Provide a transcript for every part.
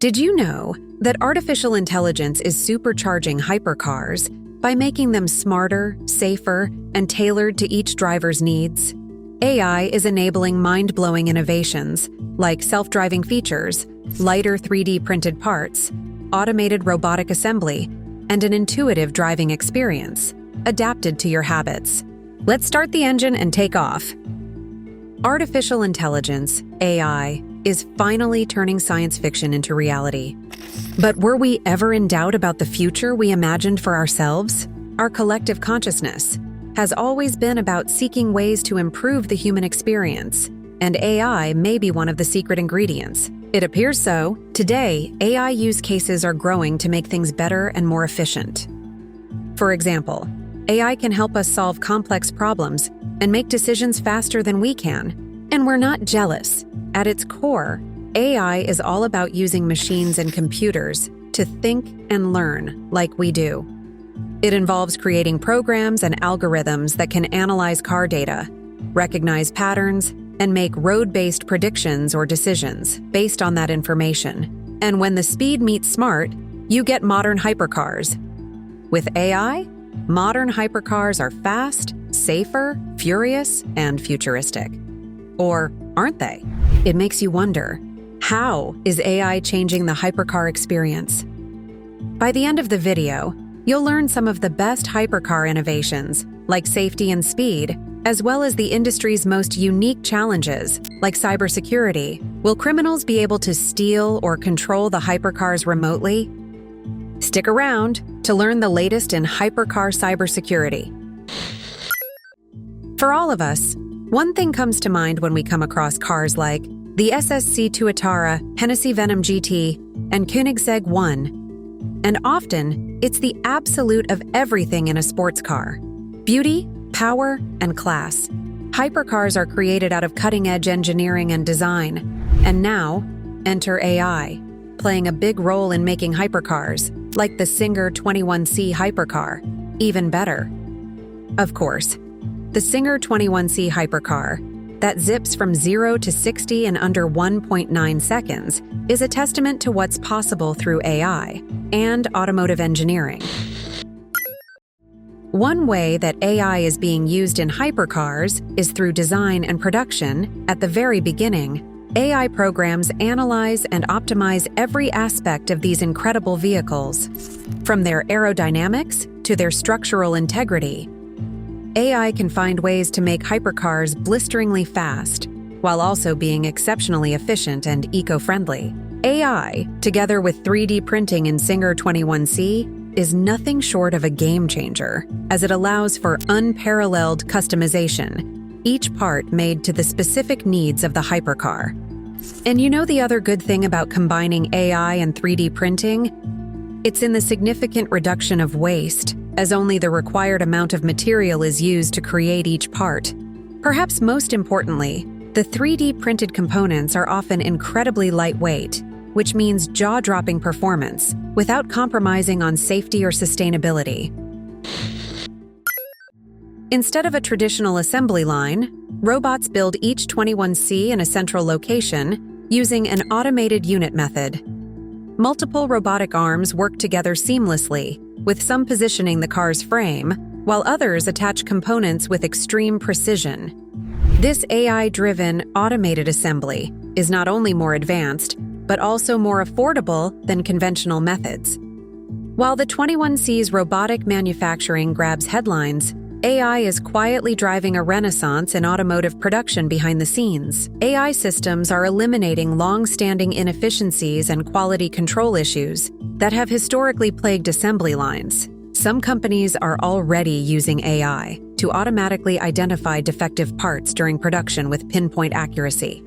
Did you know that artificial intelligence is supercharging hypercars by making them smarter, safer, and tailored to each driver's needs? AI is enabling mind-blowing innovations like self-driving features, lighter 3D printed parts, automated robotic assembly, and an intuitive driving experience, adapted to your habits. Let's start the engine and take off. Artificial intelligence, AI, is finally turning science fiction into reality. But were we ever in doubt about the future we imagined for ourselves? Our collective consciousness has always been about seeking ways to improve the human experience, and AI may be one of the secret ingredients. It appears so. Today, AI use cases are growing to make things better and more efficient. For example, AI can help us solve complex problems and make decisions faster than we can. And we're not jealous. At its core, AI is all about using machines and computers to think and learn like we do. It involves creating programs and algorithms that can analyze car data, recognize patterns, and make road-based predictions or decisions based on that information. And when the speed meets smart, you get modern hypercars. With AI, modern hypercars are fast, safer, furious, and futuristic. Or aren't they? It makes you wonder, how is AI changing the hypercar experience? By the end of the video, you'll learn some of the best hypercar innovations, like safety and speed, as well as the industry's most unique challenges, like cybersecurity. Will criminals be able to steal or control the hypercars remotely? Stick around to learn the latest in hypercar cybersecurity. For all of us, one thing comes to mind when we come across cars like the SSC Tuatara, Hennessy Venom GT, and Koenigsegg 1. And often, it's the absolute of everything in a sports car: beauty, power, and class. Hypercars are created out of cutting-edge engineering and design. And now, enter AI, playing a big role in making hypercars, like the Singer 21C hypercar, even better. Of course, the Singer 21C hypercar, that zips from 0 to 60 in under 1.9 seconds, is a testament to what's possible through AI and automotive engineering. One way that AI is being used in hypercars is through design and production. At the very beginning, AI programs analyze and optimize every aspect of these incredible vehicles, from their aerodynamics to their structural integrity. AI can find ways to make hypercars blisteringly fast, while also being exceptionally efficient and eco-friendly. AI, together with 3D printing in Singer 21C, is nothing short of a game changer, as it allows for unparalleled customization, each part made to the specific needs of the hypercar. And you know the other good thing about combining AI and 3D printing? It's in the significant reduction of waste, as only the required amount of material is used to create each part. Perhaps most importantly, the 3D printed components are often incredibly lightweight, which means jaw-dropping performance without compromising on safety or sustainability. Instead of a traditional assembly line, robots build each 21C in a central location using an automated unit method. Multiple robotic arms work together seamlessly, with some positioning the car's frame, while others attach components with extreme precision. This AI-driven, automated assembly is not only more advanced, but also more affordable than conventional methods. While the 21C's robotic manufacturing grabs headlines, AI is quietly driving a renaissance in automotive production behind the scenes. AI systems are eliminating long-standing inefficiencies and quality control issues that have historically plagued assembly lines. Some companies are already using AI to automatically identify defective parts during production with pinpoint accuracy.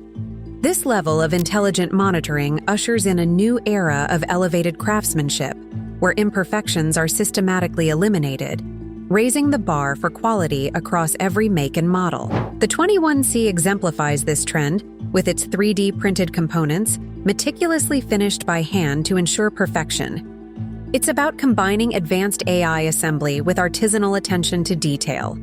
This level of intelligent monitoring ushers in a new era of elevated craftsmanship, where imperfections are systematically eliminated, raising the bar for quality across every make and model. The 21C exemplifies this trend with its 3D printed components meticulously finished by hand to ensure perfection. It's about combining advanced AI assembly with artisanal attention to detail.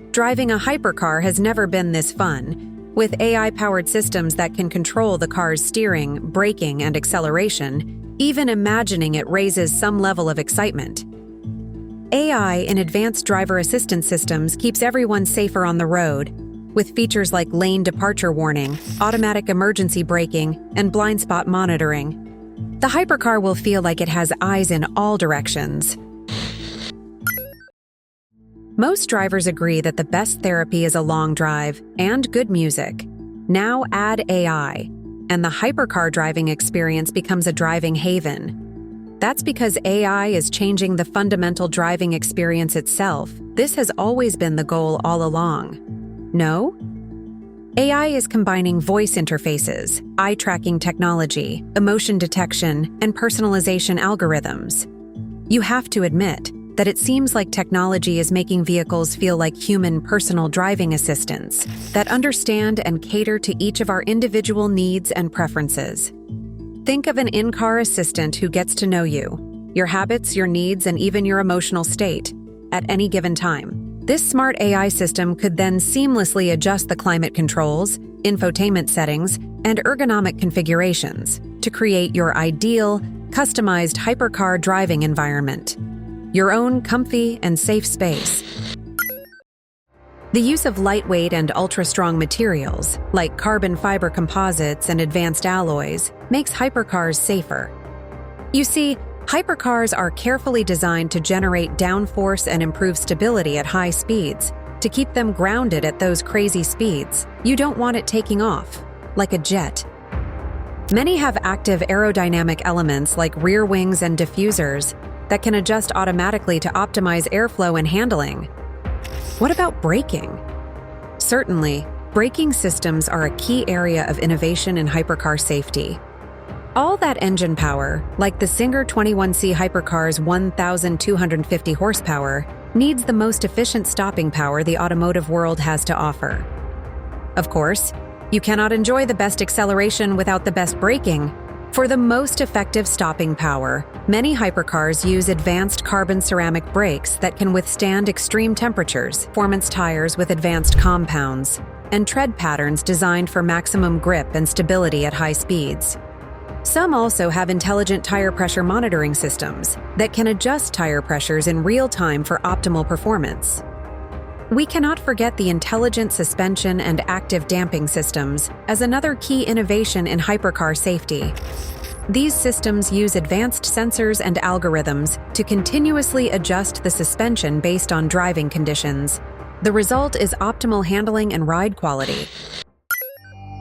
Driving a hypercar has never been this fun. With AI-powered systems that can control the car's steering, braking, and acceleration, even imagining it raises some level of excitement. AI in advanced driver assistance systems keeps everyone safer on the road, with features like lane departure warning, automatic emergency braking, and blind spot monitoring. The hypercar will feel like it has eyes in all directions. Most drivers agree that the best therapy is a long drive and good music. Now add AI, and the hypercar driving experience becomes a driving haven. That's because AI is changing the fundamental driving experience itself. This has always been the goal all along. No? AI is combining voice interfaces, eye-tracking technology, emotion detection, and personalization algorithms. You have to admit that it seems like technology is making vehicles feel like human personal driving assistants that understand and cater to each of our individual needs and preferences. Think of an in-car assistant who gets to know you, your habits, your needs, and even your emotional state at any given time. This smart AI system could then seamlessly adjust the climate controls, infotainment settings, and ergonomic configurations to create your ideal, customized hypercar driving environment. Your own comfy and safe space. The use of lightweight and ultra-strong materials, like carbon fiber composites and advanced alloys, makes hypercars safer. You see, hypercars are carefully designed to generate downforce and improve stability at high speeds, to keep them grounded at those crazy speeds. You don't want it taking off, like a jet. Many have active aerodynamic elements like rear wings and diffusers that can adjust automatically to optimize airflow and handling. What about braking? Certainly, braking systems are a key area of innovation in hypercar safety. All that engine power, like the Singer 21C hypercar's 1,250 horsepower, needs the most efficient stopping power the automotive world has to offer. Of course, you cannot enjoy the best acceleration without the best braking. For the most effective stopping power, many hypercars use advanced carbon ceramic brakes that can withstand extreme temperatures, performance tires with advanced compounds, and tread patterns designed for maximum grip and stability at high speeds. Some also have intelligent tire pressure monitoring systems that can adjust tire pressures in real time for optimal performance. We cannot forget the intelligent suspension and active damping systems as another key innovation in hypercar safety. These systems use advanced sensors and algorithms to continuously adjust the suspension based on driving conditions. The result is optimal handling and ride quality.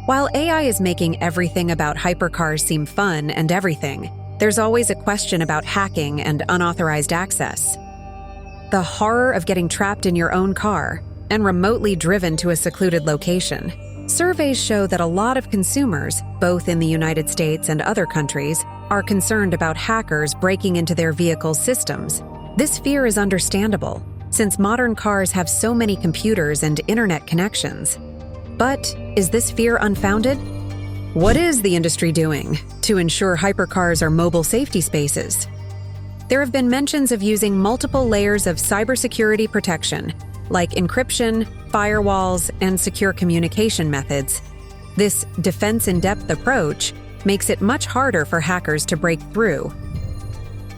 While AI is making everything about hypercars seem fun and everything, there's always a question about hacking and unauthorized access. The horror of getting trapped in your own car and remotely driven to a secluded location. Surveys show that a lot of consumers, both in the United States and other countries, are concerned about hackers breaking into their vehicles' systems. This fear is understandable, since modern cars have so many computers and internet connections. But is this fear unfounded? What is the industry doing to ensure hypercars are mobile safety spaces? There have been mentions of using multiple layers of cybersecurity protection, like encryption, firewalls, and secure communication methods. This defense-in-depth approach makes it much harder for hackers to break through.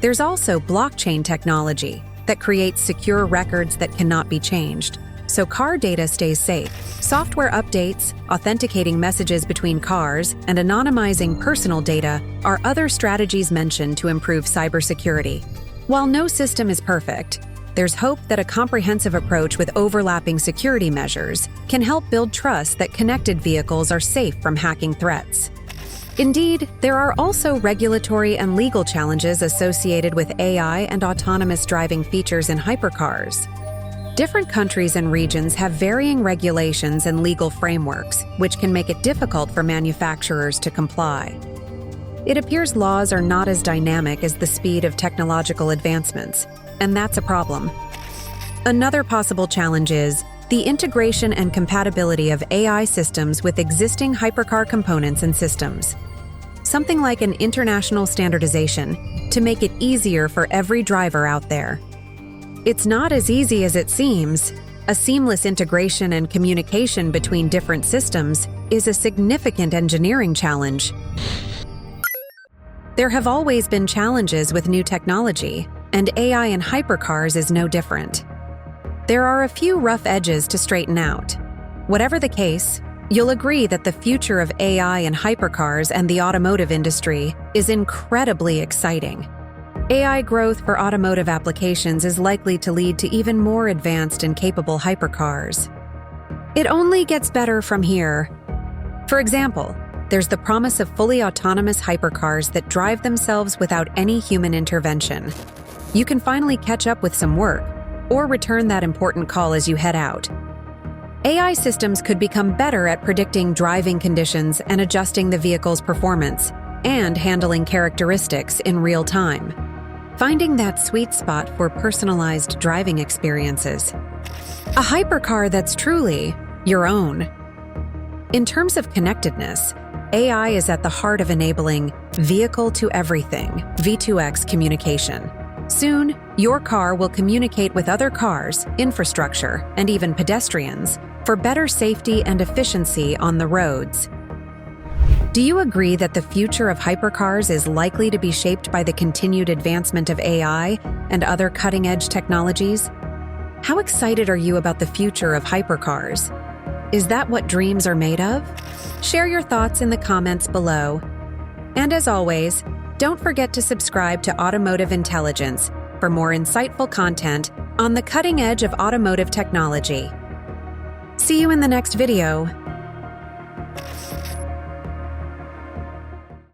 There's also blockchain technology that creates secure records that cannot be changed, so car data stays safe. Software updates, authenticating messages between cars, and anonymizing personal data are other strategies mentioned to improve cybersecurity. While no system is perfect, there's hope that a comprehensive approach with overlapping security measures can help build trust that connected vehicles are safe from hacking threats. Indeed, there are also regulatory and legal challenges associated with AI and autonomous driving features in hypercars. Different countries and regions have varying regulations and legal frameworks, which can make it difficult for manufacturers to comply. It appears laws are not as dynamic as the speed of technological advancements, and that's a problem. Another possible challenge is the integration and compatibility of AI systems with existing hypercar components and systems. Something like an international standardization to make it easier for every driver out there. It's not as easy as it seems. A seamless integration and communication between different systems is a significant engineering challenge. There have always been challenges with new technology, and AI in hypercars is no different. There are a few rough edges to straighten out. Whatever the case, you'll agree that the future of AI in hypercars and the automotive industry is incredibly exciting. AI growth for automotive applications is likely to lead to even more advanced and capable hypercars. It only gets better from here. For example, there's the promise of fully autonomous hypercars that drive themselves without any human intervention. You can finally catch up with some work, or return that important call as you head out. AI systems could become better at predicting driving conditions and adjusting the vehicle's performance, and handling characteristics in real time, finding that sweet spot for personalized driving experiences. A hypercar that's truly your own. In terms of connectedness, AI is at the heart of enabling vehicle-to-everything (V2X) communication. Soon, your car will communicate with other cars, infrastructure, and even pedestrians for better safety and efficiency on the roads. Do you agree that the future of hypercars is likely to be shaped by the continued advancement of AI and other cutting-edge technologies? How excited are you about the future of hypercars? Is that what dreams are made of? Share your thoughts in the comments below. And as always, don't forget to subscribe to Automotive Intelligence for more insightful content on the cutting edge of automotive technology. See you in the next video.